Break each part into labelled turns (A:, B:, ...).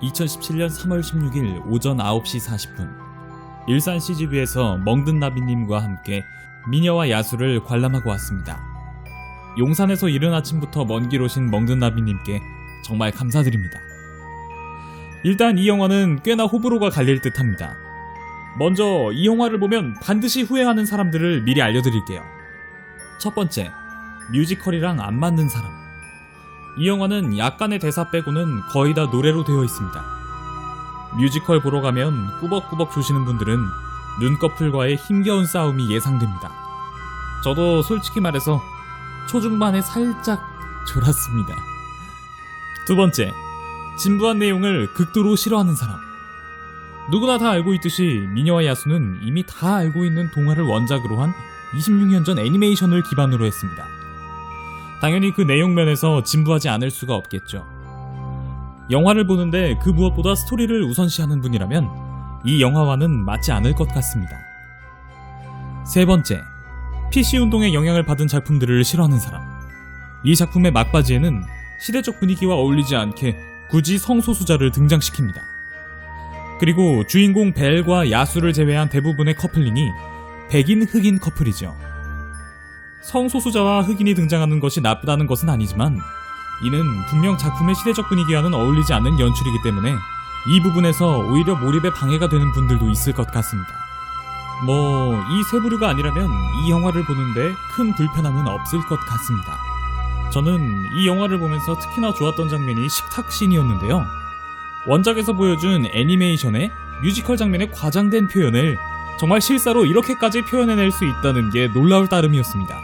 A: (2017년 3월 16일) 오전 9시 40분 일산 CGV에서 멍든 나비님과 함께 미녀와 야수를 관람하고 왔습니다. 용산에서 이른 아침부터 먼 길 오신 멍든 나비님께 정말 감사드립니다. 일단 이 영화는 꽤나 호불호가 갈릴 듯합니다. 먼저 이 영화를 보면 반드시 후회하는 사람들을 미리 알려드릴게요. 첫 번째, 뮤지컬이랑 안 맞는 사람. 이 영화는 약간의 대사 빼고는 거의 다 노래로 되어 있습니다. 뮤지컬 보러 가면 꾸벅꾸벅 조시는 분들은 눈꺼풀과의 힘겨운 싸움이 예상됩니다. 저도 솔직히 말해서 초중반에 살짝 졸았습니다. 두 번째, 진부한 내용을 극도로 싫어하는 사람. 누구나 다 알고 있듯이 미녀와 야수는 이미 다 알고 있는 동화를 원작으로 한 26년 전 애니메이션을 기반으로 했습니다. 당연히 그 내용 면에서 진부하지 않을 수가 없겠죠. 영화를 보는데 그 무엇보다 스토리를 우선시하는 분이라면 이 영화와는 맞지 않을 것 같습니다. 세 번째, PC운동의 영향을 받은 작품들을 싫어하는 사람. 이 작품의 막바지에는 시대적 분위기와 어울리지 않게 굳이 성소수자를 등장시킵니다. 그리고 주인공 벨과 야수를 제외한 대부분의 커플링이 백인 흑인 커플이죠. 성소수자와 흑인이 등장하는 것이 나쁘다는 것은 아니지만 이는 분명 작품의 시대적 분위기와는 어울리지 않는 연출이기 때문에 이 부분에서 오히려 몰입에 방해가 되는 분들도 있을 것 같습니다. 이 세 부류가 아니라면 이 영화를 보는데 큰 불편함은 없을 것 같습니다. 저는 이 영화를 보면서 특히나 좋았던 장면이 식탁씬이었는데요. 원작에서 보여준 애니메이션의 뮤지컬 장면의 과장된 표현을 정말 실사로 이렇게까지 표현해낼 수 있다는 게 놀라울 따름이었습니다.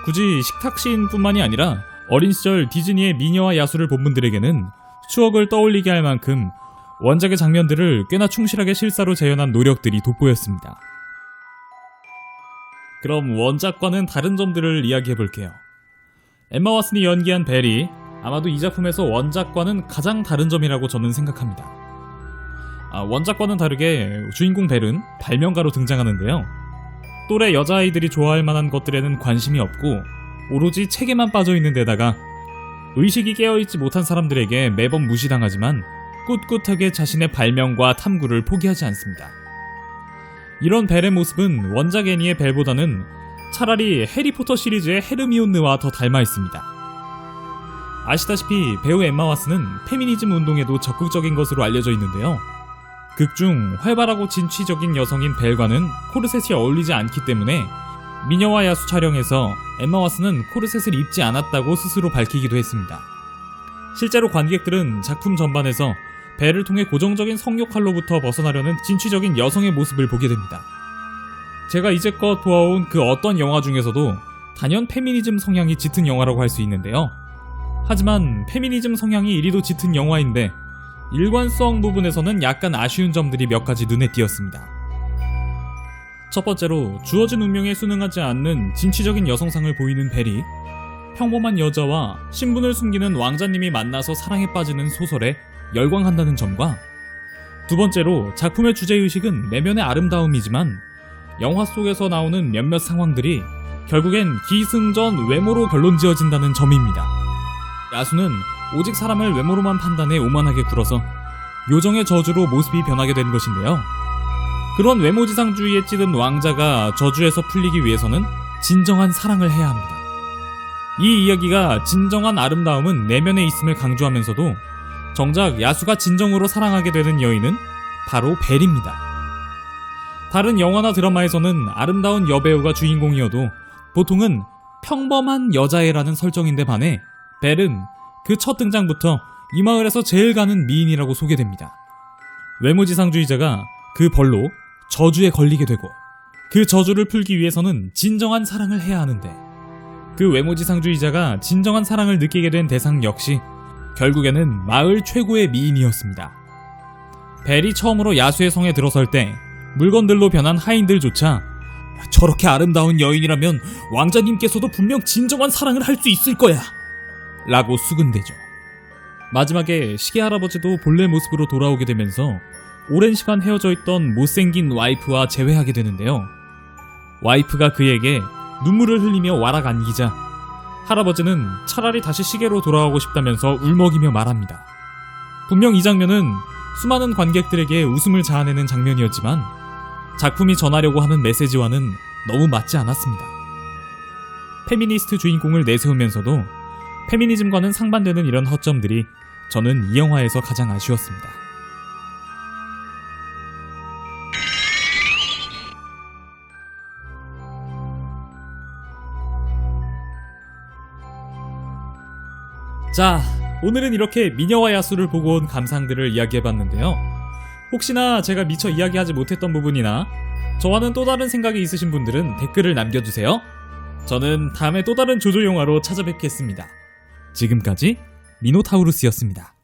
A: 굳이 식탁씬뿐만이 아니라 어린 시절 디즈니의 미녀와 야수를 본 분들에게는 추억을 떠올리게 할 만큼 원작의 장면들을 꽤나 충실하게 실사로 재현한 노력들이 돋보였습니다. 그럼 원작과는 다른 점들을 이야기해볼게요. 엠마 왓슨이 연기한 벨이 아마도 이 작품에서 원작과는 가장 다른 점이라고 저는 생각합니다. 원작과는 다르게 주인공 벨은 발명가로 등장하는데요. 또래 여자아이들이 좋아할 만한 것들에는 관심이 없고 오로지 책에만 빠져있는 데다가 의식이 깨어있지 못한 사람들에게 매번 무시당하지만 꿋꿋하게 자신의 발명과 탐구를 포기하지 않습니다. 이런 벨의 모습은 원작 애니의 벨보다는 차라리 해리포터 시리즈의 헤르미온느와 더 닮아있습니다. 아시다시피 배우 엠마 왓슨은 페미니즘 운동에도 적극적인 것으로 알려져 있는데요. 극중 활발하고 진취적인 여성인 벨과는 코르셋이 어울리지 않기 때문에 미녀와 야수 촬영에서 엠마 왓슨은 코르셋을 입지 않았다고 스스로 밝히기도 했습니다. 실제로 관객들은 작품 전반에서 벨을 통해 고정적인 성욕할로부터 벗어나려는 진취적인 여성의 모습을 보게 됩니다. 제가 이제껏 보아온 그 어떤 영화 중에서도 단연 페미니즘 성향이 짙은 영화라고 할 수 있는데요. 하지만 페미니즘 성향이 이리도 짙은 영화인데 일관성 부분에서는 약간 아쉬운 점들이 몇 가지 눈에 띄었습니다. 첫 번째로 주어진 운명에 순응하지 않는 진취적인 여성상을 보이는 벨이 평범한 여자와 신분을 숨기는 왕자님이 만나서 사랑에 빠지는 소설에 열광한다는 점과, 두 번째로 작품의 주제의식은 내면의 아름다움이지만 영화 속에서 나오는 몇몇 상황들이 결국엔 기승전 외모로 결론지어진다는 점입니다. 야수는 오직 사람을 외모로만 판단해 오만하게 굴어서 요정의 저주로 모습이 변하게 된 것인데요. 그런 외모지상주의에 찌든 왕자가 저주에서 풀리기 위해서는 진정한 사랑을 해야 합니다. 이 이야기가 진정한 아름다움은 내면에 있음을 강조하면서도 정작 야수가 진정으로 사랑하게 되는 여인은 바로 벨입니다. 다른 영화나 드라마에서는 아름다운 여배우가 주인공이어도 보통은 평범한 여자애라는 설정인데 반해 벨은 그 첫 등장부터 이 마을에서 제일 가는 미인이라고 소개됩니다. 외모지상주의자가 그 벌로 저주에 걸리게 되고 그 저주를 풀기 위해서는 진정한 사랑을 해야 하는데 그 외모지상주의자가 진정한 사랑을 느끼게 된 대상 역시 결국에는 마을 최고의 미인이었습니다. 벨이 처음으로 야수의 성에 들어설 때 물건들로 변한 하인들조차 저렇게 아름다운 여인이라면 왕자님께서도 분명 진정한 사랑을 할 수 있을 거야 라고 수군대죠. 마지막에 시계 할아버지도 본래 모습으로 돌아오게 되면서 오랜 시간 헤어져 있던 못생긴 와이프와 재회하게 되는데요. 와이프가 그에게 눈물을 흘리며 와락 안기자 할아버지는 차라리 다시 시계로 돌아가고 싶다면서 울먹이며 말합니다. 분명 이 장면은 수많은 관객들에게 웃음을 자아내는 장면이었지만 작품이 전하려고 하는 메시지와는 너무 맞지 않았습니다. 페미니스트 주인공을 내세우면서도 페미니즘과는 상반되는 이런 허점들이 저는 이 영화에서 가장 아쉬웠습니다. 자, 오늘은 이렇게 미녀와 야수를 보고 온 감상들을 이야기해봤는데요. 혹시나 제가 미처 이야기하지 못했던 부분이나 저와는 또 다른 생각이 있으신 분들은 댓글을 남겨주세요. 저는 다음에 또 다른 조조 영화로 찾아뵙겠습니다. 지금까지 미노타우루스였습니다.